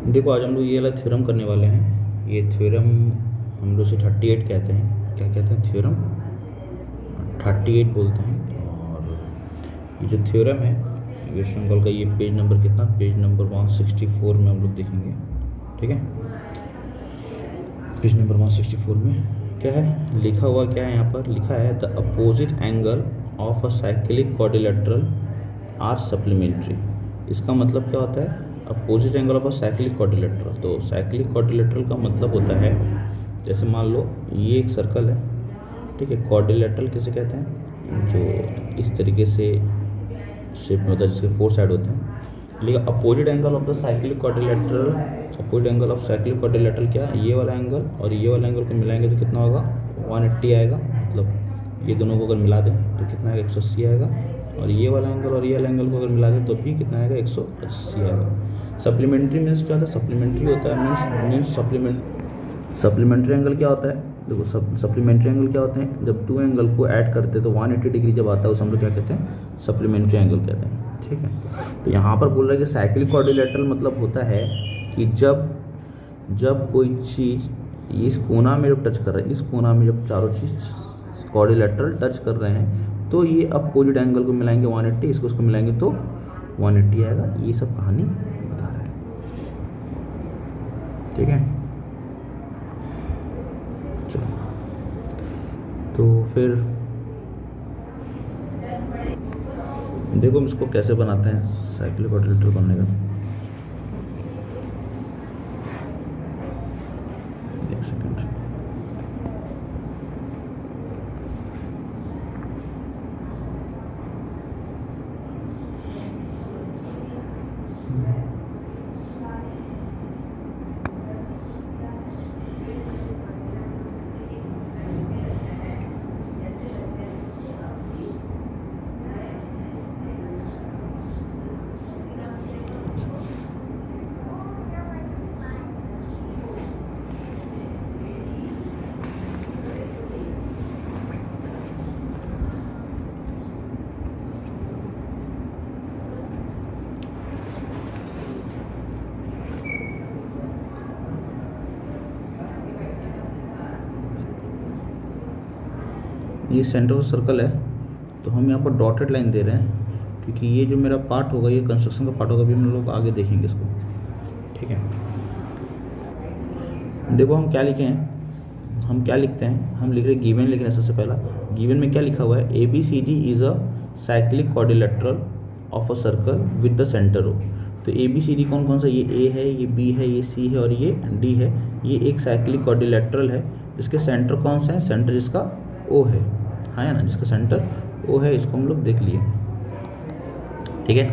देखो आज हम लोग ये वाला थ्योरम करने वाले हैं। ये थ्योरम हम लोग से 38 कहते हैं। क्या कहते हैं? थ्योरम 38 बोलते हैं। और ये जो थ्योरम है वेस्ट बंगाल का, ये पेज नंबर कितना? पेज नंबर 164 में हम लोग देखेंगे। ठीक है, पेज नंबर 164 में क्या है लिखा हुआ? क्या है यहाँ पर लिखा है? The opposite angle of a cyclic quadrilateral are supplementary. इसका मतलब क्या होता है? Opposite angle of a cyclic quadrilateral. तो साइक्लिक क्वाड्रिलेटरल का मतलब होता है, जैसे मान लो ये एक सर्कल है, ठीक है। क्वाड्रिलेटरल किसे कहते हैं? जो इस तरीके से शेप में होता है, जिसके 4 साइड होते हैं। लेकिन opposite angle of the cyclic quadrilateral, opposite angle of cyclic quadrilateral क्या है? ये वाला एंगल और ये वाला एंगल को मिलाएंगे तो कितना होगा? 180 आएगा। मतलब ये दोनों को अगर मिला दें तो कितना आएगा? 180 आएगा। और ये वाला एंगल और ये वाला एंगल को अगर मिला दें तो भी कितना आएगा? 180 आएगा। सप्लीमेंट्री मीन्स क्या होता है? सप्लीमेंट्री होता है मीन्स सप्लीमेंट्री एंगल क्या होता है? देखो सप्लीमेंट्री एंगल क्या होते हैं? जब 2 एंगल को ऐड करते हैं तो 180 डिग्री जब आता है उसे हम लोग क्या कहते हैं? सप्लीमेंट्री एंगल कहते हैं। ठीक है, तो यहाँ पर बोल रहा है कि साइक्लिक क्वाड्रिलेटरल मतलब होता है कि जब कोई चीज़ इस कोना में जब टच कर रहा है, इस कोना में जब चारों चीज़ क्वाड्रिलेटरल टच कर रहे हैं तो ये अपोजिट एंगल को मिलाएंगे 180, इसको मिलाएंगे तो 180 आएगा। ये सब कहानी बता रहा है। ठीक है, चलो तो फिर देखो हम इसको कैसे बनाते हैं साइक्लिक क्वाड्रिलेटरल बनने का। एक सेकंड, ये सेंटर ऑफ सर्कल है तो हम यहाँ पर डॉटेड लाइन दे रहे हैं, क्योंकि ये जो मेरा पार्ट होगा ये कंस्ट्रक्शन का पार्ट होगा। अभी हम लोग आगे देखेंगे इसको। ठीक है, देखो हम क्या लिखे हैं, हम क्या लिखते हैं? हम लिख रहे हैं गिवन लिख रहे हैं। सबसे पहला गिवन में क्या लिखा हुआ है? ABCD is a cyclic quadrilateral of a circle with the centre O। तो ABCD कौन कौन सा? ये A है, ये B है, ये C है और ये D है। ये एक साइक्लिक क्वाड्रिलेटरल है। इसके सेंटर कौन सा है? सेंटर जिसका O है, हाँ ना, जिसका सेंटर O है, इसको हम लोग देख लिए। ठीक है,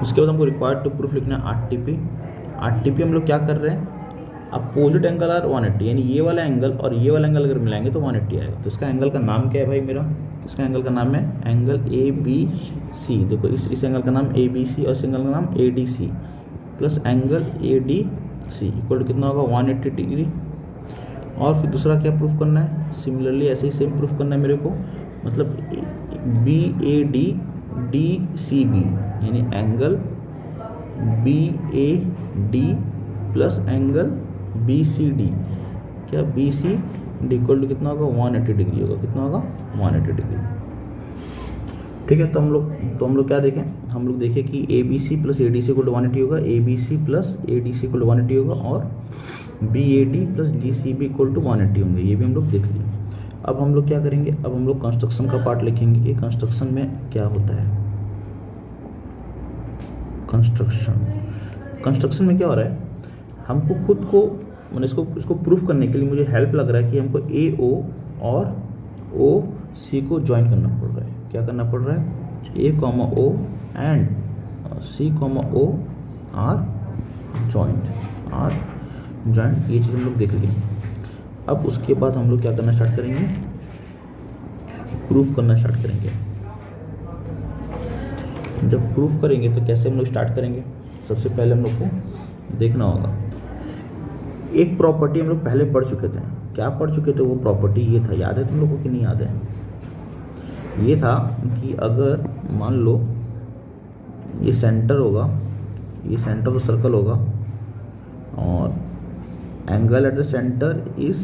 उसके बाद हमको रिक्वायर्ड टू प्रूफ लिखना है RTP हम लोग क्या कर रहे हैं? अपोजिट एंगल आर 180, यानी ये वाला एंगल और ये वाला एंगल अगर मिलाएंगे तो 180 आएगा। तो इसका एंगल का नाम क्या है भाई मेरा? इसका एंगल का नाम है एंगल ABC। देखो इस एंगल का नाम ABC और इस एंगल का नाम ADC plus angle ADC equal to कितना होगा? 180 डिग्री। और फिर दूसरा क्या प्रूफ करना है? सिमिलरली ऐसे ही सेम प्रूफ करना है मेरे को। मतलब BAD DCB यानी angle BAD plus angle BCD, क्या BCD इक्वल टू कितना होगा? 180 डिग्री होगा। कितना होगा? 180 डिग्री। ठीक है, तो हम लोग क्या देखें? हम लोग देखें कि ABC plus ADC equal to 180 होगा, ABC plus ADC equal to 180 होगा और BAD plus DCB equal to 180 होंगे। ये भी हम लोग देख लिए। अब हम लोग क्या करेंगे? अब हम लोग कंस्ट्रक्शन का पार्ट लिखेंगे कि कंस्ट्रक्शन में क्या होता है। कंस्ट्रक्शन में क्या हो रहा है? हमको खुद को मैंने इसको प्रूफ करने के लिए मुझे हेल्प लग रहा है कि हमको AO और OC को ज्वाइन करना पड़ रहा है। क्या करना पड़ रहा है? A, O and C, O are joint, ये चीज़ हम लोग देख लिए। अब उसके बाद हम लोग क्या करना स्टार्ट करेंगे? प्रूफ करना स्टार्ट करेंगे। जब प्रूफ करेंगे तो कैसे हम लोग स्टार्ट करेंगे? सबसे पहले हम लोग को देखना होगा, एक प्रॉपर्टी हम लोग पहले पढ़ चुके थे। क्या पढ़ चुके थे? वो प्रॉपर्टी ये था, याद है तुम लोगों को कि नहीं याद है? ये था कि अगर मान लो ये सेंटर होगा, ये सेंटर ऑफ सर्कल होगा, और angle at the centre is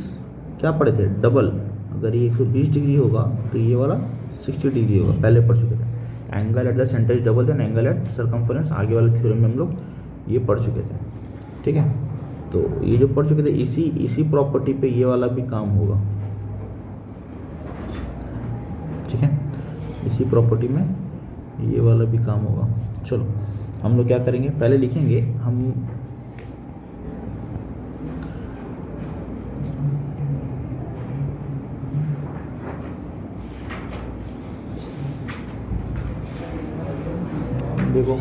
क्या पढ़े थे, डबल। अगर ये 120 डिग्री होगा तो ये वाला 60 डिग्री होगा, पहले पढ़ चुके थे। Angle at the centre is double than angle at circumference, आगे वाले थ्योरम में हम लोग ये पढ़ चुके थे, ठीक है। तो ये जो पढ़ चुके थे, इसी प्रॉपर्टी पे ये वाला भी काम होगा, ठीक है। इसी प्रॉपर्टी में ये वाला भी काम होगा। चलो हम लोग क्या करेंगे, पहले लिखेंगे हम देखो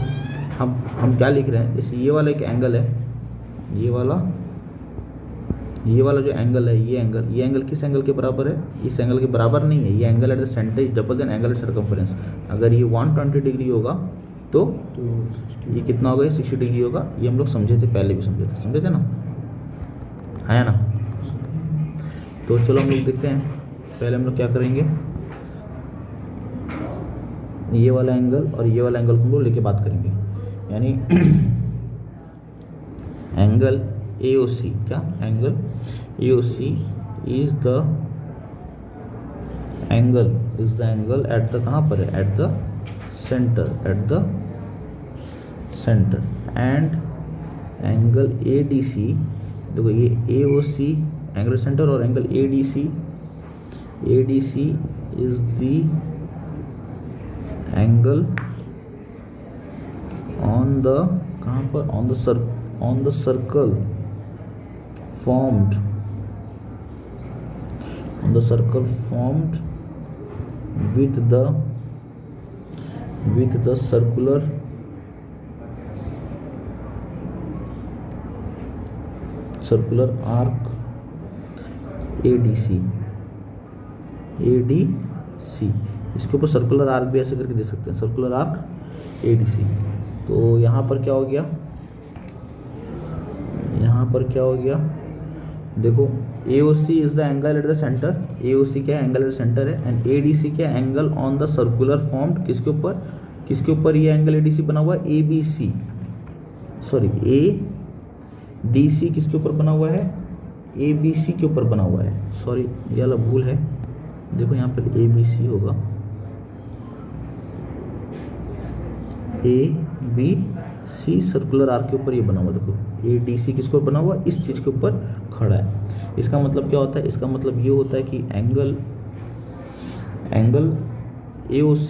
हम क्या लिख रहे हैं, जैसे ये वाला एक एंगल है, ये वाला जो एंगल है, ये एंगल किस एंगल के बराबर है, इस एंगल के बराबर नहीं है। ये angle at the centre is double than angle at circumference. अगर ये 120 डिग्री होगा तो ये कितना होगा, ये 60 डिग्री होगा। ये हम लोग समझे थे, पहले भी समझे थे ना, है ना। तो चलो हम लोग देखते हैं, पहले हम लोग क्या करेंगे, ये वाला एंगल और ये वाला एंगल को हम लोग लेके बात करेंगे, यानी एंगल AOC, क्या angle AOC is the angle at the, कहाँ पर है, eight the centre, and angle ADC, देखो ये AOC एंगल सेंटर और angle ADC is the angle on the, कहाँ पर, on the circle formed with the circular arc ADC। इसके ऊपर सर्कुलर आर्क भी ऐसे करके दे सकते हैं, सर्कुलर आर्क ADC। तो यहाँ पर क्या हो गया, देखो AOC is the angle at the centre, AOC क्या एंगल एट द सेंटर है, एंड ADC क्या angle on the circular formed, किसके ऊपर ये एंगल ADC बना हुआ है, ADC किसके ऊपर बना हुआ है, ABC के ऊपर बना हुआ है। सॉरी ये वाला भूल है, देखो यहाँ पर ABC होगा, ABC सर्कुलर आर्क के ऊपर ये बना हुआ, देखो ADC किसके ऊपर बना हुआ, इस चीज़ के ऊपर खड़ा है। इसका मतलब क्या होता है, इसका मतलब ये होता है कि एंगल AOC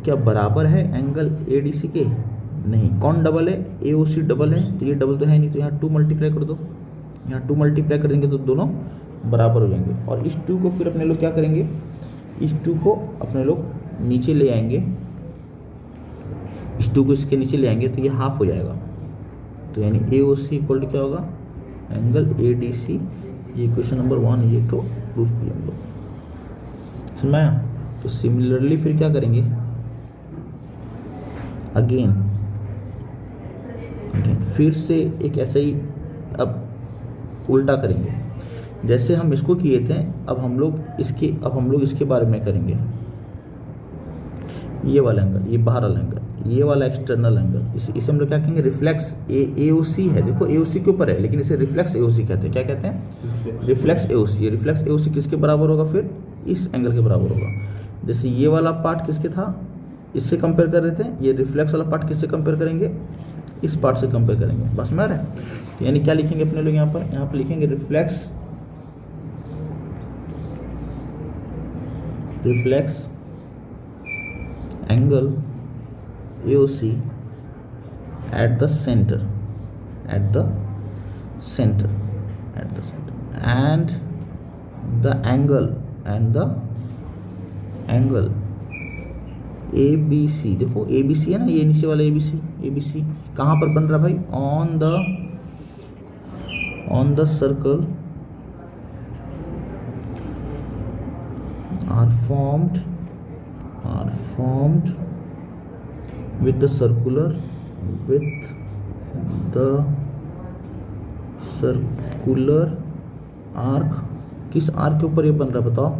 क्या बराबर है एंगल ADC के, नहीं। कौन डबल है, AOC डबल है, तो ये डबल तो है नहीं, तो यहाँ 2 मल्टीप्लाई कर दो, यहाँ 2 मल्टीप्लाई कर देंगे तो दोनों बराबर हो जाएंगे। और इस 2 को फिर अपने लोग क्या करेंगे, इस 2 को अपने लोग नीचे ले आएंगे, इस 2 को इसके नीचे ले आएंगे तो ये हाफ हो जाएगा। तो यानी AOC इक्वल टू क्या होगा, एंगल ADC। ये क्वेश्चन नंबर 1 ये तो प्रूफ किया हम लोग, समझ में आया। तो सिमिलरली फिर क्या करेंगे, अगेन फिर से एक ऐसा ही अब उल्टा करेंगे, जैसे हम इसको किए थे। अब हम लोग इसके बारे में करेंगे, ये वाला एंगल, ये बाहर वाला एंगल, ये वाला एक्सटर्नल एंगल, इसे हम लोग क्या कहेंगे, रिफ्लेक्स AOC है। देखो AOC के ऊपर है, लेकिन इसे रिफ्लेक्स AOC कहते हैं। क्या कहते हैं, रिफ्लेक्स AOC। रिफ्लेक्स AOC किसके बराबर होगा, फिर इस एंगल के बराबर होगा। जैसे ये वाला पार्ट किसके था, इससे कंपेयर कर रहे थे, ये रिफ्लेक्स वाला पार्ट किससे कंपेयर करेंगे, इस पार्ट से कंपेयर करेंगे। बस में आ रहा है। तो यानी क्या लिखेंगे अपने लोग यहाँ पर लिखेंगे reflex angle AOC at the center and the angle ABC। देखो ABC है ना, ये नीचे वाला ABC कहाँ पर बन रहा भाई, on the circle are formed with the circular arc। किस आर्क के ऊपर ये बन रहा है बताओ,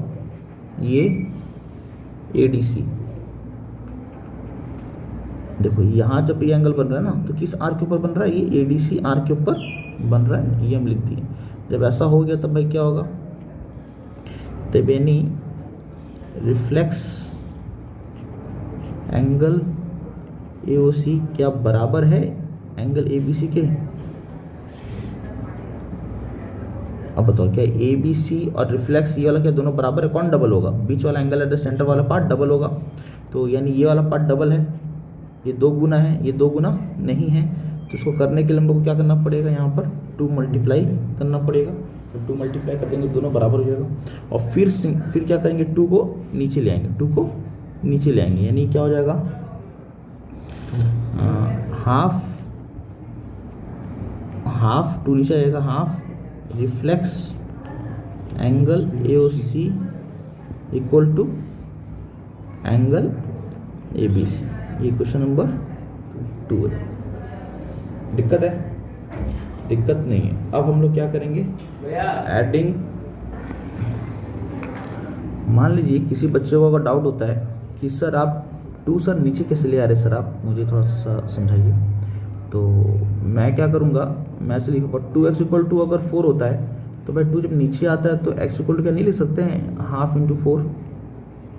ये ADC देखो यहाँ जब ये एंगल बन रहा है ना, तो किस आर के ऊपर बन रहा है, ये एडीसी आर के ऊपर बन रहा है, ये हम लिख दिए। जब ऐसा हो गया तब भाई क्या होगा, तब एनी रिफ्लेक्स एंगल एओसी क्या बराबर है एंगल एबीसी के। अब बताओ क्या एबीसी और रिफ्लेक्स ये वाला क्या दोनों बराबर है, कौन डबल होगा, बीच वाला एंगल एट द सेंटर वाला पार्ट डबल होगा। तो यानी ये वाला पार्ट डबल है, ये 2 गुना है, ये 2 गुना नहीं है। तो इसको करने के लिए हम लोग को क्या करना पड़ेगा, यहाँ पर 2 मल्टीप्लाई करना पड़ेगा। तो 2 मल्टीप्लाई कर देंगे, दोनों बराबर हो जाएगा। और फिर क्या करेंगे, 2 को नीचे ले आएंगे, 2 को नीचे ले आएंगे, यानी क्या हो जाएगा, हाफ 2 नीचे आएगा, half reflex angle AOC equal to angle ABC. ये क्वेश्चन नंबर 2 है। दिक्कत है? दिक्कत नहीं है। अब हम लोग क्या करेंगे, एडिंग। मान लीजिए किसी बच्चे को अगर डाउट होता है कि सर आप 2 सर नीचे कैसे ले आ रहे सर, आप मुझे थोड़ा सा समझाइए। तो मैं क्या करूँगा, मैं ऐसे लिखूँगा 2x इक्वल टू अगर 4 होता है तो भाई 2 जब नीचे आता है तो x इक्वल टू क्या नहीं लिख सकते हैं, हाफ इंटू 4,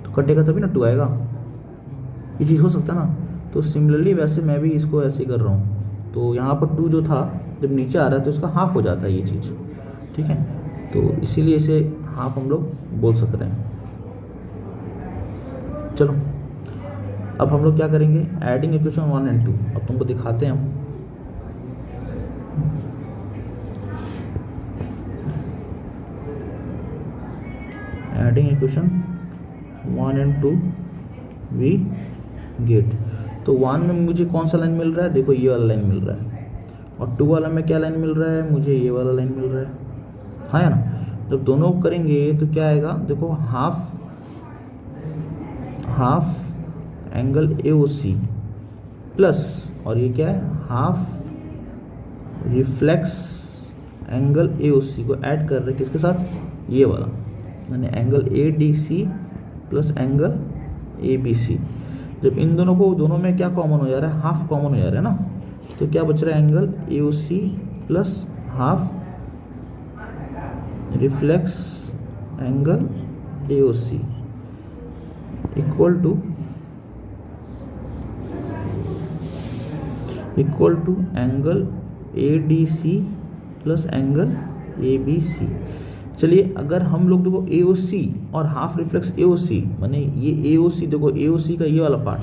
तो कटेगा तभी ना 2 आएगा, ये चीज़ हो सकता है ना। तो सिमिलरली वैसे मैं भी इसको ऐसे ही कर रहा हूँ। तो यहाँ पर 2 जो था जब नीचे आ रहा है तो इसका हाफ हो जाता है ये चीज़, ठीक है। तो इसीलिए इसे हाफ हम लोग बोल सक रहे हैं। चलो अब हम लोग क्या करेंगे, एडिंग इक्वेशन 1 और 2। अब तुमको दिखाते हैं हम। एडिंग इक्वेशन 1 और 2 वी गेट। तो 1 में मुझे कौन सा लाइन मिल रहा है, देखो ये वाला लाइन मिल रहा है। और 2 वाला में क्या लाइन मिल रहा है, मुझे ये वाला लाइन मिल रहा है, हाँ या ना। जब दोनों करेंगे तो क्या आएगा, देखो हाफ एंगल एओसी प्लस, और ये क्या है, हाफ रिफ्लेक्स एंगल एओसी को ऐड कर रहे हैं किसके साथ, ये वाला, यानी angle ADC plus angle ABC. जब इन दोनों में क्या कॉमन हो जा रहा है, हाफ कॉमन हो जा रहा है ना, तो क्या बच रहा है, angle AOC plus half reflex angle AOC equal to angle ADC plus angle ABC. चलिए अगर हम लोग देखो एओसी और हाफ रिफ्लेक्स एओसी, माने ये एओसी, देखो एओसी का ये वाला पार्ट,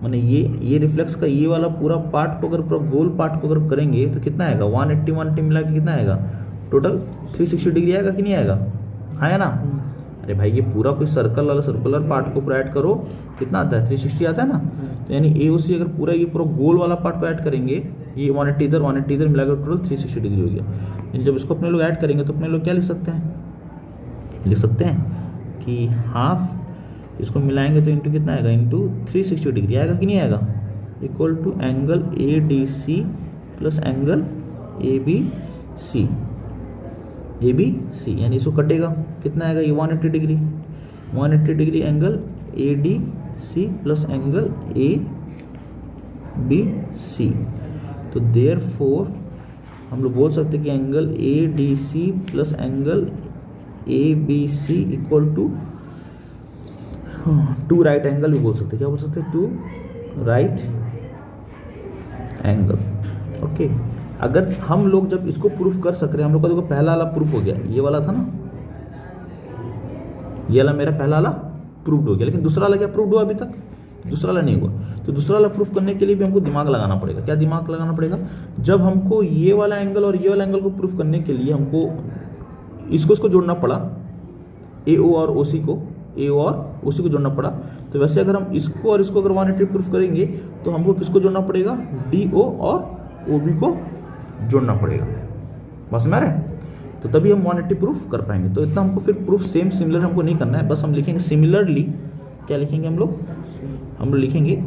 माने ये रिफ्लेक्स का ये वाला पूरा पार्ट को अगर पूरा गोल पार्ट को अगर करेंगे तो कितना आएगा, 180 मिला के कितना आएगा, टोटल 360 डिग्री आएगा कि नहीं आएगा, हाँ या ना। अरे भाई ये पूरा कोई सर्कल वाला सर्कुलर पार्ट को पूरा ऐड करो, कितना आता है, 360 आता है ना। तो यानी एओसी अगर पूरा ये पूरा गोल वाला पार्ट को ऐड करेंगे, ये 180 इधर मिलाकर टोटल 360 डिग्री हो गया। यानी जब इसको अपने लोग ऐड करेंगे तो अपने लोग क्या लिख सकते हैं, कि हाफ इसको मिलाएंगे तो इंटू कितना आएगा, इंटू 360 डिग्री आएगा कि नहीं आएगा, equal to angle A D C plus angle A B C, यानी इसको कटेगा कितना आएगा, ये 180 degree angle A D C plus angle A B C. तो देयरफॉर हम लोग बोल सकते हैं कि angle A D C plus angle A B C equal to 2 right angle भी बोल सकते हैं, क्या बोल सकते हैं, 2 राइट एंगल। ओके, अगर हम लोग जब इसको प्रूफ कर सक रहे हैं, हम लोग का देखो पहला वाला प्रूफ हो गया, ये वाला था ना, ये वाला मेरा पहला वाला प्रूफ हो गया, लेकिन दूसरा वाला क्या प्रूफ हुआ अभी तक, दूसरा वाला नहीं हुआ। तो दूसरा वाला प्रूफ करने के लिए भी हमको दिमाग लगाना पड़ेगा। क्या दिमाग लगाना पड़ेगा, जब हमको ये वाला एंगल और ये वाला एंगल को प्रूफ करने के लिए हमको इसको जोड़ना पड़ा, ए ओ और ओ सी को जोड़ना पड़ा। तो वैसे अगर हम इसको और इसको अगर 180 प्रूफ करेंगे तो हमको किसको जोड़ना पड़ेगा, डी ओ और ओ बी को जोड़ना पड़ेगा, बस में आ रहा है। तो तभी हम 180 प्रूफ कर पाएंगे। तो इतना हमको फिर प्रूफ सिमिलर हमको नहीं करना है, बस हम लिखेंगे सिमिलरली। क्या लिखेंगे हम लोग लिखेंगे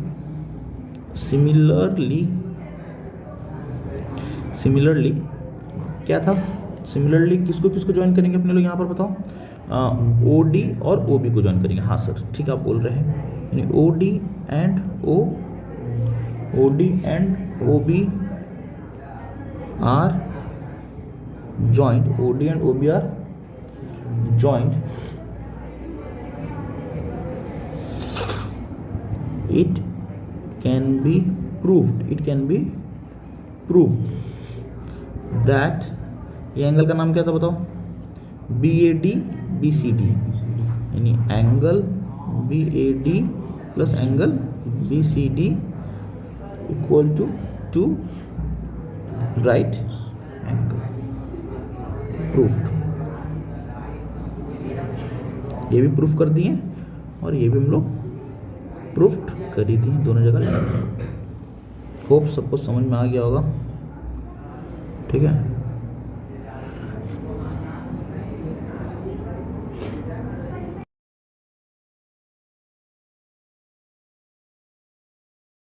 सिमिलरली क्या था, सिमिलरली किसको ज्वाइन करेंगे अपने लोग यहाँ पर बताओ, ओ डी और ओ बी को ज्वाइन करेंगे। हाँ सर ठीक है, आप बोल रहे हैं, यानी O D and O OD and OB are joined. OD and OB are joined. It can be proved. It can be proved that ये एंगल का नाम क्या था बताओ? BAD BCD, यानी angle BAD plus angle BCD equal to right angle. Proved. ये भी proof कर दिए और ये भी हम लोग प्रूफ्ड कर ही दिए, दोनों जगह। होप सबको समझ में आ गया होगा। ठीक है।